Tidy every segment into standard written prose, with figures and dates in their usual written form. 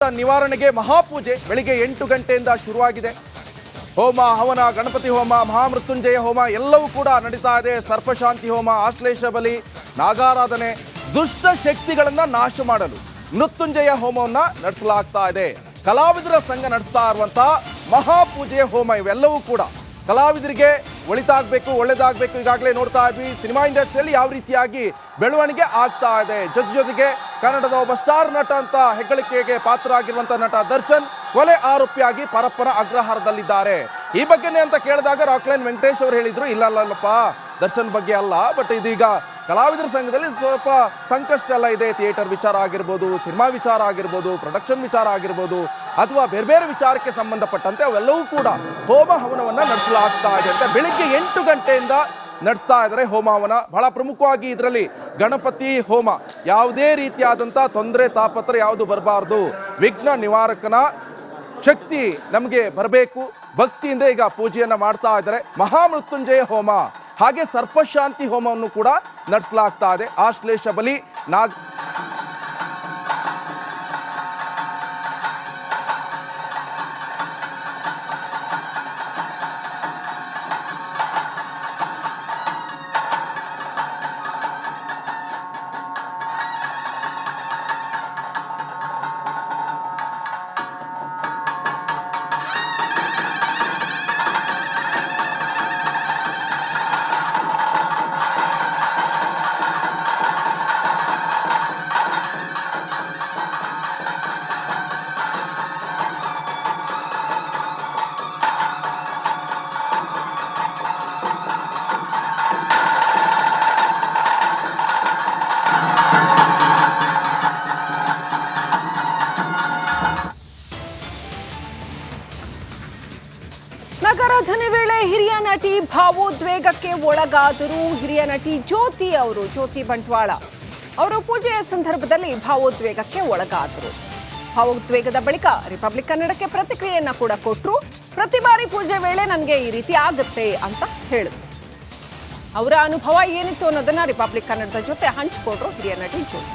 ನಿವಾರಣೆಗೆ ಮಹಾಪೂಜೆ ಬೆಳಿಗ್ಗೆ 8 ಗಂಟೆಯಿಂದ ಶುರುವಾಗಿದೆ. ಹೋಮ ಹವನ, ಗಣಪತಿ ಹೋಮ, ಮಹಾಮೃತ್ಯುಂಜಯ ಹೋಮ ಎಲ್ಲವೂ ಕೂಡ ನಡೀತಾ ಇದೆ. ಸರ್ಪಶಾಂತಿ ಹೋಮ, ಆಶ್ಲೇಷ ಬಲಿ, ನಾಗಾರಾಧನೆ, ದುಷ್ಟ ಶಕ್ತಿಗಳನ್ನ ನಾಶ ಮಾಡಲು ಮೃತ್ಯುಂಜಯ ಹೋಮವನ್ನ ನಡೆಸಲಾಗ್ತಾ ಇದೆ. ಕಲಾವಿದರ ಸಂಘ ನಡೆಸ್ತಾ ಇರುವಂತಹ ಮಹಾಪೂಜೆ ಹೋಮ ಇವೆಲ್ಲವೂ ಕೂಡ ಕಲಾವಿದರಿಗೆ ಒಳಿತಾಗಬೇಕು, ಒಳ್ಳೇದಾಗಬೇಕು. ಈಗಾಗಲೇ ನೋಡ್ತಾ ಇದ್ವಿ ಸಿನಿಮಾ ಇಂಡಸ್ಟ್ರಿಯಲ್ಲಿ ಯಾವ ರೀತಿಯಾಗಿ ಬೆಳವಣಿಗೆ ಆಗ್ತಾ ಇದೆ. ಜೊತೆಗೆ ಕನ್ನಡದ ಒಬ್ಬ ಸ್ಟಾರ್ ನಟ ಅಂತ ಹೆಗ್ಗಳಿಕೆಗೆ ಪಾತ್ರರಾಗಿರುವಂತಹ ನಟ ದರ್ಶನ್ ಕೊಲೆ ಆರೋಪಿಯಾಗಿ ಪರಪ್ಪನ ಅಗ್ರಹಾರದಲ್ಲಿದ್ದಾರೆ. ಈ ಬಗ್ಗೆನೇ ಅಂತ ಕೇಳಿದಾಗ ರಾಕ್ಲೈನ್ ವೆಂಕಟೇಶ್ ಅವರು ಹೇಳಿದ್ರು, ಇಲ್ಲಲ್ಲಪ್ಪ ದರ್ಶನ್ ಬಗ್ಗೆ ಅಲ್ಲ, ಬಟ್ ಇದೀಗ ಕಲಾವಿದರ ಸಂಘದಲ್ಲಿ ಸ್ವಲ್ಪ ಸಂಕಷ್ಟ ಎಲ್ಲ ಇದೆ. ಥಿಯೇಟರ್ ವಿಚಾರ ಆಗಿರ್ಬೋದು, ಸಿನಿಮಾ ವಿಚಾರ ಆಗಿರ್ಬೋದು, ಪ್ರೊಡಕ್ಷನ್ ವಿಚಾರ ಆಗಿರ್ಬೋದು, ಅಥವಾ ಬೇರೆ ಬೇರೆ ವಿಚಾರಕ್ಕೆ ಸಂಬಂಧಪಟ್ಟಂತೆ ಅವೆಲ್ಲವೂ ಕೂಡ ಹೋಮ ಹವನವನ್ನ ನಡೆಸಲಾಗ್ತಾ ಇದೆ ಅಂತ ಬೆಳಿಗ್ಗೆ 8 ಗಂಟೆಯಿಂದ ನಡೆಸ್ತಾ ಇದ್ದಾರೆ ಹೋಮ ಹವನ. ಬಹಳ ಪ್ರಮುಖವಾಗಿ ಇದರಲ್ಲಿ ಗಣಪತಿ ಹೋಮ, ಯಾವುದೇ ರೀತಿಯಾದಂಥ ತೊಂದರೆ ತಾಪತ್ರ ಯಾವುದು ಬರಬಾರ್ದು, ವಿಘ್ನ ನಿವಾರಕನ ಶಕ್ತಿ ನಮಗೆ ಬರಬೇಕು, ಭಕ್ತಿಯಿಂದ ಈಗ ಪೂಜೆಯನ್ನ ಮಾಡ್ತಾ ಇದ್ದಾರೆ. ಮಹಾಮೃತ್ಯುಂಜಯ ಹೋಮ ಹಾಗೆ ಸರ್ಪಶಾಂತಿ ಹೋಮವನ್ನು ಕೂಡ ನಡೆಸಲಾಗ್ತಾ ಇದೆ. ಆಶ್ಲೇಷ ಬಲಿ, ನಗರಾಧನೆ ವೇಳೆ ಹಿರಿಯ ನಟಿ ಭಾವೋದ್ವೇಗಕ್ಕೆ ಒಳಗಾದರು. ಹಿರಿಯ ನಟಿ ಜ್ಯೋತಿ ಬಂಟ್ವಾಳ ಅವರು ಪೂಜೆಯ ಸಂದರ್ಭದಲ್ಲಿ ಭಾವೋದ್ವೇಗಕ್ಕೆ ಒಳಗಾದರು. ಭಾವೋದ್ವೇಗದ ಬಳಿಕ ರಿಪಬ್ಲಿಕ್ ಕನ್ನಡಕ್ಕೆ ಪ್ರತಿಕ್ರಿಯೆಯನ್ನ ಕೂಡ ಕೊಟ್ಟರು. ಪ್ರತಿ ಬಾರಿ ಪೂಜೆ ವೇಳೆ ನನಗೆ ಈ ರೀತಿ ಆಗುತ್ತೆ ಅಂತ ಹೇಳಿದ್ರು. ಅವರ ಅನುಭವ ಏನಿತ್ತು ಅನ್ನೋದನ್ನ ರಿಪಬ್ಲಿಕ್ ಕನ್ನಡದ ಜೊತೆ ಹಂಚಿಕೊಂಡ್ರು ಹಿರಿಯ ನಟಿ ಜ್ಯೋತಿ.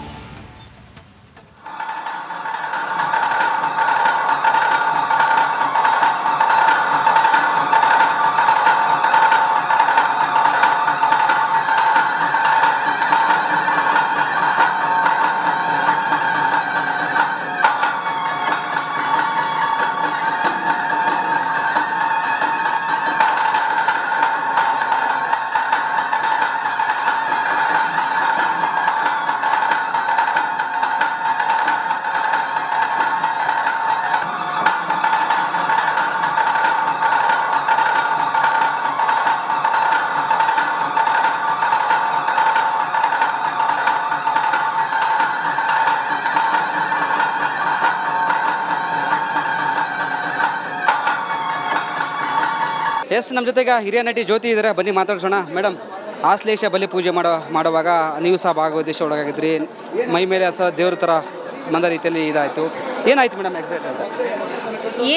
ಎಸ್, ನಮ್ಮ ಜೊತೆಗ ಹಿರಿಯ ನಟಿ ಜ್ಯೋತಿ ಇದ್ದಾರೆ, ಬನ್ನಿ ಮಾತಾಡ್ಸೋಣ. ಮೇಡಮ್, ಆಶ್ಲೇಷ ಬಲಿ ಪೂಜೆ ಮಾಡುವಾಗ ನೀವು ಸಹ ಭಾಗವಹಿಸಿ ಒಳಗಾಗಿದ್ರಿ. ಮೈ ಮೇಲೆ ಅಥವಾ ದೇವ್ರ ಥರ ಬಂದ ರೀತಿಯಲ್ಲಿ ಇದಾಯಿತು. ಏನಾಯ್ತು ಮೇಡಮ್ ಎಕ್ಸಾಕ್ಟ್ ಅಂತ?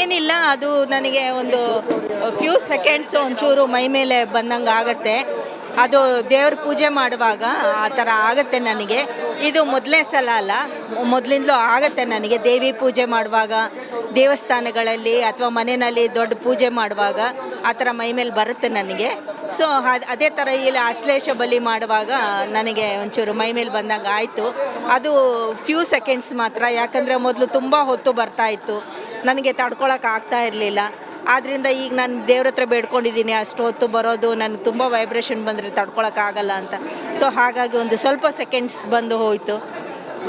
ಏನಿಲ್ಲ, ಅದು ನನಗೆ ಒಂದು ಫ್ಯೂ ಸೆಕೆಂಡ್ಸು ಒಂಚೂರು ಮೈ ಮೇಲೆ ಬಂದಂಗೆ ಆಗುತ್ತೆ. ಅದು ದೇವ್ರ ಪೂಜೆ ಮಾಡುವಾಗ ಆ ಥರ ಆಗುತ್ತೆ ನನಗೆ. ಇದು ಮೊದಲನೇ ಸಲ ಅಲ್ಲ, ಮೊದಲಿಂದಲೂ ಆಗುತ್ತೆ ನನಗೆ. ದೇವಿ ಪೂಜೆ ಮಾಡುವಾಗ, ದೇವಸ್ಥಾನಗಳಲ್ಲಿ ಅಥವಾ ಮನೆಯಲ್ಲಿ ದೊಡ್ಡ ಪೂಜೆ ಮಾಡುವಾಗ ಆ ಥರ ಮೈ ಮೇಲೆ ಬರುತ್ತೆ ನನಗೆ. ಸೊ ಅದೇ ಥರ ಇಲ್ಲಿ ಆಶ್ಲೇಷ ಬಲಿ ಮಾಡುವಾಗ ನನಗೆ ಒಂಚೂರು ಮೈ ಮೇಲೆ ಬಂದಂಗೆ ಆಯಿತು. ಅದು ಫ್ಯೂ ಸೆಕೆಂಡ್ಸ್ ಮಾತ್ರ, ಯಾಕಂದರೆ ಮೊದಲು ತುಂಬ ಹೊತ್ತು ಬರ್ತಾಯಿತ್ತು, ನನಗೆ ತಡ್ಕೊಳಕ್ಕೆ ಆಗ್ತಾ ಇರಲಿಲ್ಲ. ಆದ್ದರಿಂದ ಈಗ ನಾನು ದೇವ್ರ ಹತ್ರ ಬೇಡ್ಕೊಂಡಿದ್ದೀನಿ, ಅಷ್ಟು ಹೊತ್ತು ಬರೋದು ನನಗೆ ತುಂಬ ವೈಬ್ರೇಷನ್ ಬಂದರೆ ತಡ್ಕೊಳಕ್ಕಾಗಲ್ಲ ಅಂತ. ಸೊ ಹಾಗಾಗಿ ಒಂದು ಸ್ವಲ್ಪ ಸೆಕೆಂಡ್ಸ್ ಬಂದು ಹೋಯಿತು.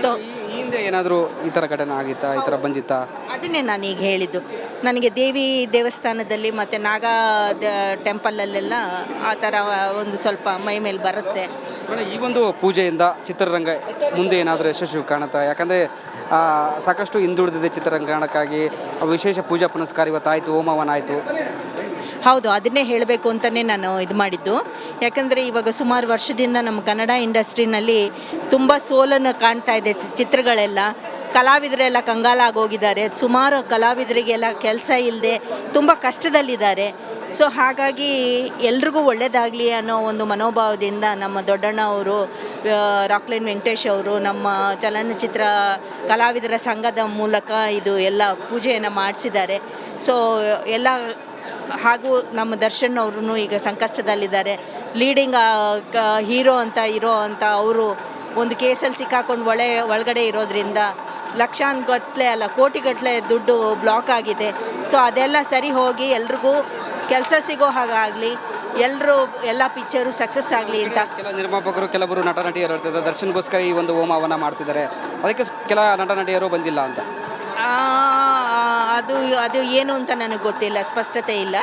ಸೊ ಹಿಂದೆ ಏನಾದರೂ ಈ ಥರ ಘಟನೆ ಆಗಿತ್ತಾ, ಈ ಥರ ಬಂದಿತ್ತಾ? ಅದನ್ನೇ ನಾನು ಈಗ ಹೇಳಿದ್ದು. ನನಗೆ ದೇವಿ ದೇವಸ್ಥಾನದಲ್ಲಿ ಮತ್ತು ನಾಗಾ ಟೆಂಪಲಲ್ಲೆಲ್ಲ ಆ ಥರ ಒಂದು ಸ್ವಲ್ಪ ಮೈ ಮೇಲೆ ಬರುತ್ತೆ. ಈ ಒಂದು ಪೂಜೆಯಿಂದ ಚಿತ್ರರಂಗ ಮುಂದೆ ಏನಾದರೂ ಯಶಸ್ವಿ ಕಾಣುತ್ತಾ? ಯಾಕಂದರೆ ಸಾಕಷ್ಟು ಹಿಂದುಳಿದಿದೆ ಚಿತ್ರರಂಗಕ್ಕಾಗಿ. ವಿಶೇಷ ಪೂಜಾ ಪುನಸ್ಕಾರ ಇವತ್ತಾಯಿತು, ಹೋಮವನ ಆಯಿತು. ಹೌದು, ಅದನ್ನೇ ಹೇಳಬೇಕು ಅಂತಲೇ ನಾನು ಇದು ಮಾಡಿದ್ದು. ಯಾಕಂದರೆ ಇವಾಗ ಸುಮಾರು ವರ್ಷದಿಂದ ನಮ್ಮ ಕನ್ನಡ ಇಂಡಸ್ಟ್ರಿನಲ್ಲಿ ತುಂಬ ಸೋಲನ್ನು ಕಾಣ್ತಾ ಇದೆ. ಚಿತ್ರಗಳೆಲ್ಲ ಕಲಾವಿದರೆಲ್ಲ ಕಂಗಾಲಾಗೋಗಿದ್ದಾರೆ. ಸುಮಾರು ಕಲಾವಿದರಿಗೆಲ್ಲ ಕೆಲಸ ಇಲ್ಲದೆ ತುಂಬ ಕಷ್ಟದಲ್ಲಿದ್ದಾರೆ. ಸೊ ಹಾಗಾಗಿ ಎಲ್ರಿಗೂ ಒಳ್ಳೆಯದಾಗಲಿ ಅನ್ನೋ ಒಂದು ಮನೋಭಾವದಿಂದ ನಮ್ಮ ದೊಡ್ಡಣ್ಣ ಅವರು, ರಾಕ್ಲೈನ್ ವೆಂಕಟೇಶ್ ಅವರು, ನಮ್ಮ ಚಲನಚಿತ್ರ ಕಲಾವಿದರ ಸಂಘದ ಮೂಲಕ ಇದು ಎಲ್ಲ ಪೂಜೆಯನ್ನು ಮಾಡಿಸಿದ್ದಾರೆ. ಸೊ ಎಲ್ಲ ಹಾಗೂ ನಮ್ಮ ದರ್ಶನ್ ಅವ್ರೂ ಈಗ ಸಂಕಷ್ಟದಲ್ಲಿದ್ದಾರೆ. ಲೀಡಿಂಗ್ ಹೀರೋ ಅಂತ ಇರೋ ಅಂತ ಅವರು ಒಂದು ಕೇಸಲ್ಲಿ ಸಿಕ್ಕಾಕೊಂಡು ಒಳಗಡೆ ಇರೋದ್ರಿಂದ ಲಕ್ಷಾನುಗಟ್ಟಲೆ ಅಲ್ಲ ಕೋಟಿಗಟ್ಟಲೆ ದುಡ್ಡು ಬ್ಲಾಕ್ ಆಗಿದೆ. ಸೊ ಅದೆಲ್ಲ ಸರಿ ಹೋಗಿ ಎಲ್ರಿಗೂ ಕೆಲಸ ಸಿಗೋ ಹಾಗಾಗಲಿ, ಎಲ್ಲ ಪಿಕ್ಚರು ಸಕ್ಸಸ್ ಆಗಲಿ ಅಂತ. ಕೆಲ ನಿರ್ಮಾಪಕರು, ಕೆಲವರು ನಟ ನಟಿಯರು ಇರ್ತಾರೆ, ದರ್ಶನ್ಗೋಸ್ಕರ ಈ ಒಂದು ಹೋಮವನ್ನು ಮಾಡ್ತಿದ್ದಾರೆ, ಅದಕ್ಕೆ ಕೆಲ ನಟ ನಟಿಯರು ಬಂದಿಲ್ಲ ಅಂತ. ಅದು ಏನು ಅಂತ ನನಗೆ ಗೊತ್ತಿಲ್ಲ, ಸ್ಪಷ್ಟತೆ ಇಲ್ಲ.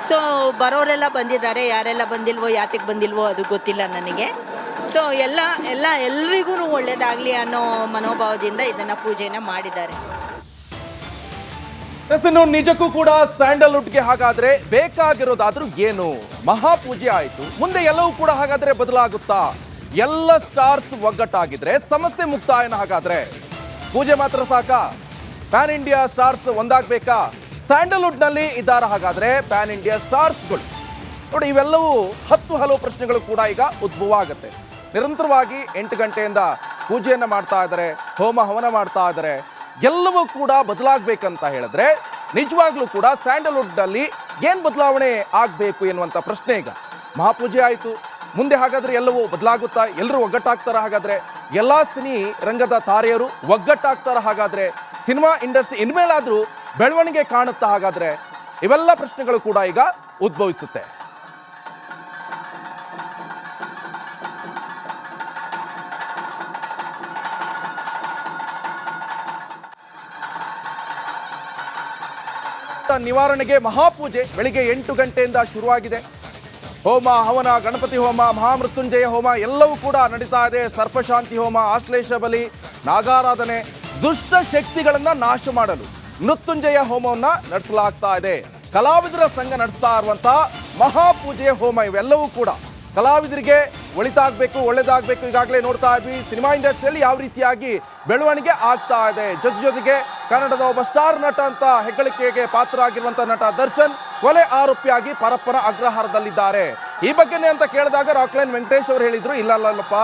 ಸೊ ಬರೋರೆಲ್ಲ ಬಂದಿದ್ದಾರೆ, ಯಾರೆಲ್ಲ ಬಂದಿಲ್ವೋ, ಯಾತಕ್ಕೆ ಬಂದಿಲ್ವೋ ಅದು ಗೊತ್ತಿಲ್ಲ ನನಗೆ. ಸೊ ಎಲ್ರಿಗೂ ಒಳ್ಳೆಯದಾಗಲಿ ಅನ್ನೋ ಮನೋಭಾವದಿಂದ ಇದನ್ನು ಪೂಜೆನ ಮಾಡಿದ್ದಾರೆ. ಇನ್ನು ನಿಜಕ್ಕೂ ಕೂಡ ಸ್ಯಾಂಡಲ್ವುಡ್ಗೆ ಹಾಗಾದ್ರೆ ಬೇಕಾಗಿರೋದಾದ್ರೂ ಏನು? ಮಹಾಪೂಜೆ ಆಯ್ತು, ಮುಂದೆ ಎಲ್ಲವೂ ಕೂಡ ಹಾಗಾದ್ರೆ ಬದಲಾಗುತ್ತಾ? ಎಲ್ಲ ಸ್ಟಾರ್ಸ್ ಒಗ್ಗಟ್ಟಾಗಿದ್ರೆ ಸಮಸ್ಯೆ ಮುಕ್ತಾಯನ? ಹಾಗಾದ್ರೆ ಪೂಜೆ ಮಾತ್ರ ಸಾಕಾ? ಪ್ಯಾನ್ ಇಂಡಿಯಾ ಸ್ಟಾರ್ಸ್ ಒಂದಾಗಬೇಕಾ? ಸ್ಯಾಂಡಲ್ವುಡ್ ನಲ್ಲಿ ಇದ್ದಾರ ಹಾಗಾದ್ರೆ ಪ್ಯಾನ್ ಇಂಡಿಯಾ ಸ್ಟಾರ್ಸ್ಗಳು? ನೋಡಿ, ಇವೆಲ್ಲವೂ ಹಲವು ಪ್ರಶ್ನೆಗಳು ಕೂಡ ಈಗ ಉದ್ಭವ ಆಗುತ್ತೆ. ನಿರಂತರವಾಗಿ 8 ಗಂಟೆಯಿಂದ ಪೂಜೆಯನ್ನು ಮಾಡ್ತಾ ಇದ್ದಾರೆ, ಹೋಮ ಹವನ ಮಾಡ್ತಾ ಇದ್ದಾರೆ. ಎಲ್ಲವೂ ಕೂಡ ಬದಲಾಗಬೇಕಂತ ಹೇಳಿದ್ರೆ ನಿಜವಾಗ್ಲೂ ಕೂಡ ಸ್ಯಾಂಡಲ್ವುಡ್ನಲ್ಲಿ ಏನು ಬದಲಾವಣೆ ಆಗಬೇಕು ಎನ್ನುವಂಥ ಪ್ರಶ್ನೆ ಈಗ. ಮಹಾಪೂಜೆ ಆಯಿತು, ಮುಂದೆ ಹಾಗಾದ್ರೆ ಎಲ್ಲವೂ ಬದಲಾಗುತ್ತಾ? ಎಲ್ಲರೂ ಒಗ್ಗಟ್ಟಾಗ್ತಾರ ಹಾಗಾದ್ರೆ? ಎಲ್ಲ ಸಿನಿ ರಂಗದ ತಾರೆಯರು ಒಗ್ಗಟ್ಟಾಗ್ತಾರ ಹಾಗಾದ್ರೆ? ಸಿನಿಮಾ ಇಂಡಸ್ಟ್ರಿ ಇನ್ಮೇಲಾದರೂ ಬೆಳವಣಿಗೆ ಕಾಣುತ್ತಾ ಹಾಗಾದ್ರೆ? ಇವೆಲ್ಲ ಪ್ರಶ್ನೆಗಳು ಕೂಡ ಈಗ ಉದ್ಭವಿಸುತ್ತೆ. ನಿವಾರಣೆಗೆ ಮಹಾಪೂಜೆ ಬೆಳಿಗ್ಗೆ 8 ಗಂಟೆಯಿಂದ ಶುರುವಾಗಿದೆ. ಹೋಮ ಹವನ, ಗಣಪತಿ ಹೋಮ, ಮಹಾಮೃತ್ಯುಂಜಯ ಹೋಮ ಎಲ್ಲವೂ ಕೂಡ ನಡೀತಾ ಇದೆ. ಸರ್ಪಶಾಂತಿ ಹೋಮ, ಆಶ್ಲೇಷ ಬಲಿ, ನಾಗಾರಾಧನೆ, ದುಷ್ಟ ಶಕ್ತಿಗಳನ್ನ ನಾಶ ಮಾಡಲು ಮೃತ್ಯುಂಜಯ ಹೋಮವನ್ನ ನಡೆಸಲಾಗ್ತಾ ಇದೆ. ಕಲಾವಿದರ ಸಂಘ ನಡೆಸ್ತಾ ಇರುವಂತಹ ಮಹಾಪೂಜೆಯ ಹೋಮ ಇವೆಲ್ಲವೂ ಕೂಡ ಕಲಾವಿದರಿಗೆ ಒಳ್ಳೆದಾಗಬೇಕು. ಈಗಾಗಲೇ ನೋಡ್ತಾ ಇದ್ವಿ ಸಿನಿಮಾ ಇಂಡಸ್ಟ್ರಿಯಲ್ಲಿ ಯಾವ ರೀತಿಯಾಗಿ ಬೆಳವಣಿಗೆ ಆಗ್ತಾ ಇದೆ. ಜೊತೆಗೆ ಕನ್ನಡದ ಒಬ್ಬ ಸ್ಟಾರ್ ನಟ ಅಂತ ಹೆಗ್ಗಳಿಕೆಗೆ ಪಾತ್ರ ಆಗಿರುವಂತಹ ನಟ ದರ್ಶನ್ ಕೊಲೆ ಆರೋಪಿಯಾಗಿ ಪರಪ್ಪನ ಅಗ್ರಹಾರದಲ್ಲಿದ್ದಾರೆ. ಈ ಬಗ್ಗೆನೇ ಅಂತ ಕೇಳಿದಾಗ ರಾಕ್ಲೈನ್ ವೆಂಕಟೇಶ್ ಅವರು ಹೇಳಿದ್ರು, ಇಲ್ಲಲ್ಲಪ್ಪ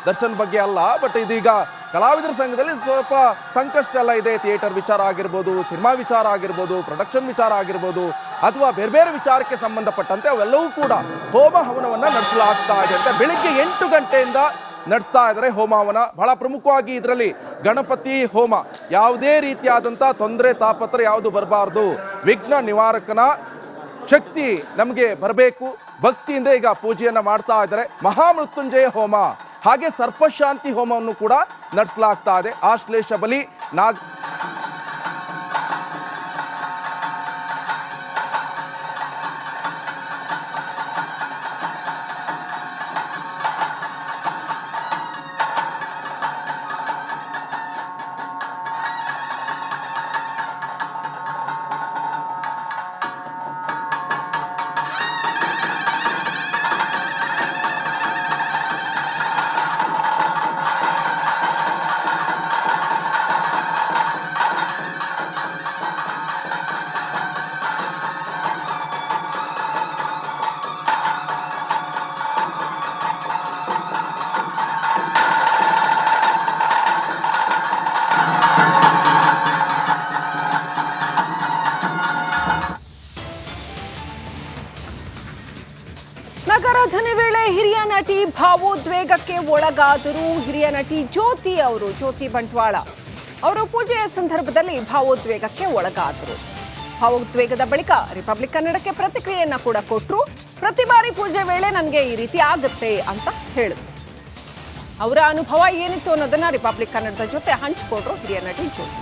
ದರ್ಶನ್ ಬಗ್ಗೆ ಅಲ್ಲ, ಬಟ್ ಇದೀಗ ಕಲಾವಿದರ ಸಂಘದಲ್ಲಿ ಸ್ವಲ್ಪ ಸಂಕಷ್ಟ ಎಲ್ಲ ಇದೆ. ಥಿಯೇಟರ್ ವಿಚಾರ ಆಗಿರ್ಬೋದು, ಸಿನಿಮಾ ವಿಚಾರ ಆಗಿರ್ಬೋದು, ಪ್ರೊಡಕ್ಷನ್ ವಿಚಾರ ಆಗಿರ್ಬೋದು, ಅಥವಾ ಬೇರೆ ವಿಚಾರಕ್ಕೆ ಸಂಬಂಧಪಟ್ಟಂತೆ ಅವೆಲ್ಲವೂ ಕೂಡ ಹೋಮ ಹವನವನ್ನ ನಡೆಸಲಾಗ್ತಾ ಇದೆ ಅಂತ ಬೆಳಿಗ್ಗೆ 8 ಗಂಟೆಯಿಂದ ನಡೆಸ್ತಾ ಇದ್ದಾರೆ ಹೋಮ ಹವನ. ಬಹಳ ಪ್ರಮುಖವಾಗಿ ಇದರಲ್ಲಿ ಗಣಪತಿ ಹೋಮ, ಯಾವುದೇ ರೀತಿಯಾದಂಥ ತೊಂದರೆ ತಾಪತ್ರ ಯಾವುದು ಬರಬಾರ್ದು, ವಿಘ್ನ ನಿವಾರಕನ ಶಕ್ತಿ ನಮಗೆ ಬರಬೇಕು, ಭಕ್ತಿಯಿಂದ ಈಗ ಪೂಜೆಯನ್ನ ಮಾಡ್ತಾ ಇದ್ದಾರೆ. ಮಹಾಮೃತ್ಯುಂಜಯ ಹೋಮ ಹಾಗೆ ಸರ್ಪಶಾಂತಿ ಹೋಮವನ್ನು ಕೂಡ ನಡೆಸಲಾಗ್ತಾ ಇದೆ. ಆಶ್ಲೇಷ ಬಲಿ, ನಗರಾಧನೆ ವೇಳೆ ಹಿರಿಯ ನಟಿ ಭಾವೋದ್ವೇಗಕ್ಕೆ ಒಳಗಾದರು. ಹಿರಿಯ ನಟಿ ಜ್ಯೋತಿ ಬಂಟ್ವಾಳ ಅವರು ಪೂಜೆಯ ಸಂದರ್ಭದಲ್ಲಿ ಭಾವೋದ್ವೇಗಕ್ಕೆ ಒಳಗಾದರು. ಭಾವೋದ್ವೇಗದ ಬಳಿಕ ರಿಪಬ್ಲಿಕ್ ಕನ್ನಡಕ್ಕೆ ಪ್ರತಿಕ್ರಿಯೆಯನ್ನ ಕೂಡ ಕೊಟ್ಟರು. ಪ್ರತಿ ಬಾರಿ ಪೂಜೆ ವೇಳೆ ನನಗೆ ಈ ರೀತಿ ಆಗುತ್ತೆ ಅಂತ ಹೇಳಿದ್ರು. ಅವರ ಅನುಭವ ಏನಿತ್ತು ಅನ್ನೋದನ್ನ ರಿಪಬ್ಲಿಕ್ ಕನ್ನಡದ ಜೊತೆ ಹಂಚಿಕೊಂಡ್ರು ಹಿರಿಯ ನಟಿ ಜ್ಯೋತಿ.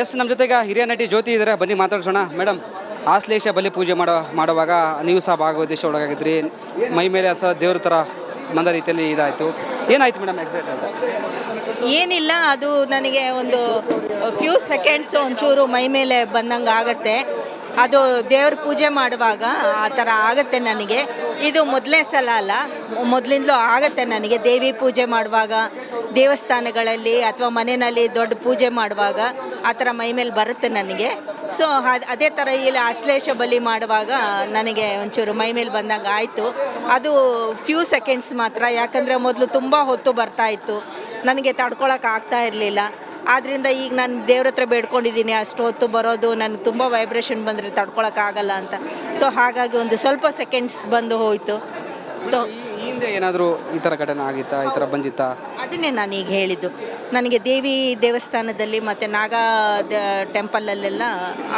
ಎಸ್ ನಮ್ಮ ಜೊತೆಗೆ ಹಿರಿಯ ನಟಿ ಜ್ಯೋತಿ ಇದ್ದಾರೆ, ಬನ್ನಿ ಮಾತಾಡ್ಸೋಣ. ಮೇಡಮ್, ಆಶ್ಲೇಷ ಬಲಿ ಪೂಜೆ ಮಾಡುವಾಗ ನೀವು ಸಹ ಭಾಗವಹಿಸಿ ಒಳಗಾಗಿದ್ರಿ. ಮೈ ಮೇಲೆ ದೇವ್ರ ಥರ ಬಂದ ರೀತಿಯಲ್ಲಿ ಇದಾಯಿತು. ಏನಾಯ್ತು ಮೇಡಮ್ ಎಕ್ಸಾಕ್ಟ್ ಅಂತ? ಏನಿಲ್ಲ, ಅದು ನನಗೆ ಒಂದು ಫ್ಯೂ ಸೆಕೆಂಡ್ಸ್ ಒಂಚೂರು ಮೈ ಮೇಲೆ ಬಂದಂಗೆ ಆಗುತ್ತೆ. ಅದು ದೇವ್ರ ಪೂಜೆ ಮಾಡುವಾಗ ಆ ಥರ ಆಗುತ್ತೆ ನನಗೆ. ಇದು ಮೊದಲನೇ ಸಲ ಅಲ್ಲ, ಮೊದಲಿಂದಲೂ ಆಗುತ್ತೆ ನನಗೆ. ದೇವಿ ಪೂಜೆ ಮಾಡುವಾಗ, ದೇವಸ್ಥಾನಗಳಲ್ಲಿ ಅಥವಾ ಮನೆಯಲ್ಲಿ ದೊಡ್ಡ ಪೂಜೆ ಮಾಡುವಾಗ ಆ ಥರ ಮೈ ಮೇಲೆ ಬರುತ್ತೆ ನನಗೆ. ಸೊ ಅದೇ ಥರ ಇಲ್ಲಿ ಆಶ್ಲೇಷ ಬಲಿ ಮಾಡುವಾಗ ನನಗೆ ಒಂಚೂರು ಮೈ ಮೇಲೆ ಬಂದಾಗ ಆಯಿತು. ಅದು ಫ್ಯೂ ಸೆಕೆಂಡ್ಸ್ ಮಾತ್ರ, ಯಾಕಂದರೆ ಮೊದಲು ತುಂಬ ಹೊತ್ತು ಬರ್ತಾಯಿತ್ತು, ನನಗೆ ತಡ್ಕೊಳಕ್ಕೆ ಆಗ್ತಾ ಇರಲಿಲ್ಲ. ಆದ್ದರಿಂದ ಈಗ ನಾನು ದೇವ್ರ ಹತ್ರ ಬೇಡ್ಕೊಂಡಿದ್ದೀನಿ, ಅಷ್ಟು ಹೊತ್ತು ಬರೋದು ನನಗೆ ತುಂಬ ವೈಬ್ರೇಷನ್ ಬಂದರೆ ತಡ್ಕೊಳಕ್ಕಾಗಲ್ಲ ಅಂತ. ಸೊ ಹಾಗಾಗಿ ಒಂದು ಸ್ವಲ್ಪ ಸೆಕೆಂಡ್ಸ್ ಬಂದು ಹೋಯಿತು. ಸೊ ಹಿಂದೆ ಏನಾದರೂ ಈ ಥರ ಘಟನೆ ಆಗಿತ್ತಾ, ಈ ಥರ ಬಂದಿತ್ತಾ? ಅದನ್ನೇ ನಾನು ಈಗ ಹೇಳಿದ್ದು. ನನಗೆ ದೇವಿ ದೇವಸ್ಥಾನದಲ್ಲಿ ಮತ್ತು ನಾಗ ಟೆಂಪಲಲ್ಲೆಲ್ಲ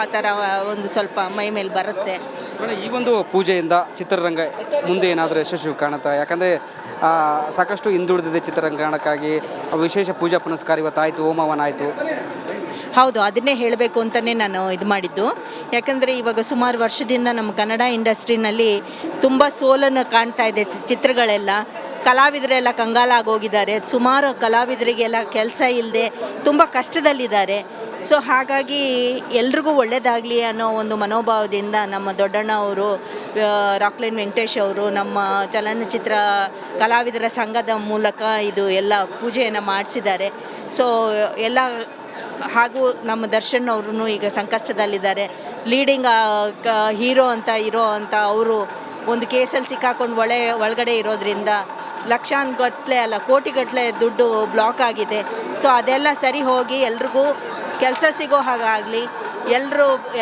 ಆ ಥರ ಒಂದು ಸ್ವಲ್ಪ ಮೈ ಮೇಲೆ ಬರುತ್ತೆ. ಈ ಒಂದು ಪೂಜೆಯಿಂದ ಚಿತ್ರರಂಗ ಮುಂದೆ ಏನಾದರೂ ಯಶಸ್ವಿ ಕಾಣುತ್ತಾ? ಯಾಕಂದರೆ ಸಾಕಷ್ಟು ಹಿಂದುಳಿದಿದೆ ಚಿತ್ರರಂಗಕ್ಕಾಗಿ. ವಿಶೇಷ ಪೂಜಾ ಪುನಸ್ಕಾರ ಇವತ್ತಾಯಿತು, ಹೋಮವನ ಆಯಿತು. ಹೌದು, ಅದನ್ನೇ ಹೇಳಬೇಕು ಅಂತಲೇ ನಾನು ಇದು ಮಾಡಿದ್ದು. ಯಾಕಂದರೆ ಇವಾಗ ಸುಮಾರು ವರ್ಷದಿಂದ ನಮ್ಮ ಕನ್ನಡ ಇಂಡಸ್ಟ್ರಿನಲ್ಲಿ ತುಂಬ ಸೋಲನ್ನು ಕಾಣ್ತಾ ಇದೆ. ಚಿತ್ರಗಳೆಲ್ಲ ಕಲಾವಿದರೆಲ್ಲ ಕಂಗಾಲಾಗೋಗಿದ್ದಾರೆ. ಸುಮಾರು ಕಲಾವಿದರಿಗೆಲ್ಲ ಕೆಲಸ ಇಲ್ಲದೆ ತುಂಬ ಕಷ್ಟದಲ್ಲಿದ್ದಾರೆ. ಸೊ ಹಾಗಾಗಿ ಎಲ್ರಿಗೂ ಒಳ್ಳೆಯದಾಗಲಿ ಅನ್ನೋ ಒಂದು ಮನೋಭಾವದಿಂದ ನಮ್ಮ ದೊಡ್ಡಣ್ಣ ಅವರು, ರಾಕ್ಲೈನ್ ವೆಂಕಟೇಶ್ ಅವರು, ನಮ್ಮ ಚಲನಚಿತ್ರ ಕಲಾವಿದರ ಸಂಘದ ಮೂಲಕ ಇದು ಎಲ್ಲ ಪೂಜೆಯನ್ನು ಮಾಡಿಸಿದ್ದಾರೆ. ಸೊ ಎಲ್ಲ ಹಾಗೂ ನಮ್ಮ ದರ್ಶನ್ ಅವರು ಈಗ ಸಂಕಷ್ಟದಲ್ಲಿದ್ದಾರೆ. ಲೀಡಿಂಗ್ ಹೀರೋ ಅಂತ ಅವರು ಒಂದು ಕೇಸಲ್ಲಿ ಸಿಕ್ಕಾಕೊಂಡು ಒಳಗಡೆ ಇರೋದ್ರಿಂದ ಲಕ್ಷಾನುಗಟ್ಟಲೆ ಅಲ್ಲ ಕೋಟಿಗಟ್ಟಲೆ ದುಡ್ಡು ಬ್ಲಾಕ್ ಆಗಿದೆ. ಸೊ ಅದೆಲ್ಲ ಸರಿ ಹೋಗಿ ಎಲ್ರಿಗೂ ಕೆಲಸ ಸಿಗೋ ಹಾಗಾಗಲಿ,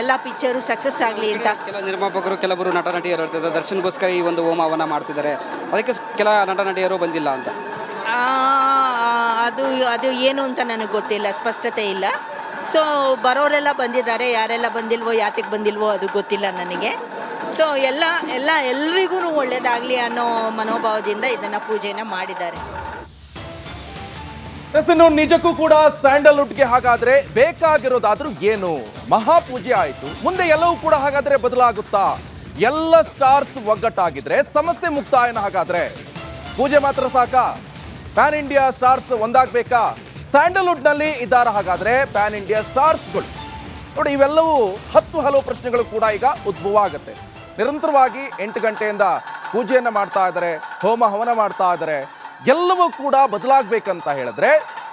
ಎಲ್ಲ ಪಿಕ್ಚರು ಸಕ್ಸಸ್ ಆಗಲಿ ಅಂತ. ಕೆಲ ನಿರ್ಮಾಪಕರು, ಕೆಲವರು ನಟ ನಟಿಯರು ಇರ್ತಿದ್ದಾರೆ, ದರ್ಶನ್ಗೋಸ್ಕರ ಈ ಒಂದು ಹೋಮವನ್ನ ಮಾಡ್ತಿದ್ದಾರೆ, ಅದಕ್ಕೆ ಕೆಲ ನಟ ನಟಿಯರು ಬಂದಿಲ್ಲ ಅಂತ. ಅದು ಏನು ಅಂತ ನನಗೆ ಗೊತ್ತಿಲ್ಲ, ಸ್ಪಷ್ಟತೆ ಇಲ್ಲ. ಸೊ ಬರೋರೆಲ್ಲ ಬಂದಿದ್ದಾರೆ, ಯಾರೆಲ್ಲ ಬಂದಿಲ್ವೋ, ಯಾತಕ್ಕೆ ಬಂದಿಲ್ವೋ ಅದು ಗೊತ್ತಿಲ್ಲ ನನಗೆ. ಸೊ ಎಲ್ರಿಗೂ ಒಳ್ಳೆಯದಾಗಲಿ ಅನ್ನೋ ಮನೋಭಾವದಿಂದ ಇದನ್ನು ಪೂಜೆನ ಮಾಡಿದ್ದಾರೆ. ಇನ್ನು ನಿಜಕ್ಕೂ ಕೂಡ ಸ್ಯಾಂಡಲ್ವುಡ್ಗೆ ಹಾಗಾದ್ರೆ ಬೇಕಾಗಿರೋದಾದ್ರೂ ಏನು? ಮಹಾಪೂಜೆ ಆಯಿತು, ಮುಂದೆ ಎಲ್ಲವೂ ಕೂಡ ಹಾಗಾದ್ರೆ ಬದಲಾಗುತ್ತಾ? ಎಲ್ಲ ಸ್ಟಾರ್ಸ್ ಒಗ್ಗಟ್ಟಾಗಿದ್ರೆ ಸಮಸ್ಯೆ ಮುಕ್ತಾಯನ? ಹಾಗಾದ್ರೆ ಪೂಜೆ ಮಾತ್ರ ಸಾಕಾ? ಪ್ಯಾನ್ ಇಂಡಿಯಾ ಸ್ಟಾರ್ಸ್ ಒಂದಾಗಬೇಕಾ? ಸ್ಯಾಂಡಲ್ವುಡ್ ನಲ್ಲಿ ಇದ್ದಾರ ಹಾಗಾದ್ರೆ ಪ್ಯಾನ್ ಇಂಡಿಯಾ ಸ್ಟಾರ್ಸ್ಗಳು? ನೋಡಿ, ಇವೆಲ್ಲವೂ ಹಲವು ಪ್ರಶ್ನೆಗಳು ಕೂಡ ಈಗ ಉದ್ಭವ ಆಗುತ್ತೆ. ನಿರಂತರವಾಗಿ 8 ಗಂಟೆಯಿಂದ ಪೂಜೆಯನ್ನ ಮಾಡ್ತಾ ಇದ್ದಾರೆ, ಹೋಮ ಹವನ ಮಾಡ್ತಾ ಇದ್ದಾರೆ. ಎಲ್ಲವೂ ಕೂಡ ಬದಲಾಗಬೇಕಂತ ಹೇಳಿದ್ರೆ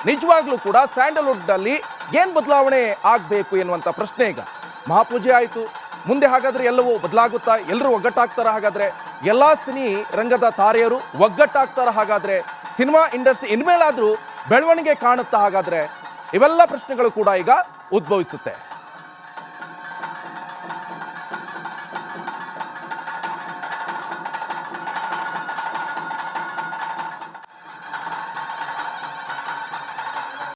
ನಿಜವಾಗ್ಲೂ ಕೂಡ ಸ್ಯಾಂಡಲ್ವುಡ್ ನಲ್ಲಿ ಏನ್ ಬದಲಾವಣೆ ಆಗ್ಬೇಕು ಎನ್ನುವಂತ ಪ್ರಶ್ನೆ ಈಗ. ಮಹಾಪೂಜೆ ಆಯಿತು, ಮುಂದೆ ಹಾಗಾದ್ರೆ ಎಲ್ಲವೂ ಬದಲಾಗುತ್ತಾ? ಎಲ್ಲರೂ ಒಗ್ಗಟ್ಟಾಗ್ತಾರ? ಹಾಗಾದ್ರೆ ಎಲ್ಲಾ ಸಿನಿ ರಂಗದ ತಾರೆಯರು ಒಗ್ಗಟ್ಟಾಗ್ತಾರ? ಹಾಗಾದ್ರೆ ಸಿನಿಮಾ ಇಂಡಸ್ಟ್ರಿ ಇನ್ಮೇಲಾದ್ರೂ ಬೆಳವಣಿಗೆ ಕಾಣುತ್ತಾ? ಹಾಗಾದ್ರೆ ಇವೆಲ್ಲ ಪ್ರಶ್ನೆಗಳು ಕೂಡ ಈಗ ಉದ್ಭವಿಸುತ್ತೆ.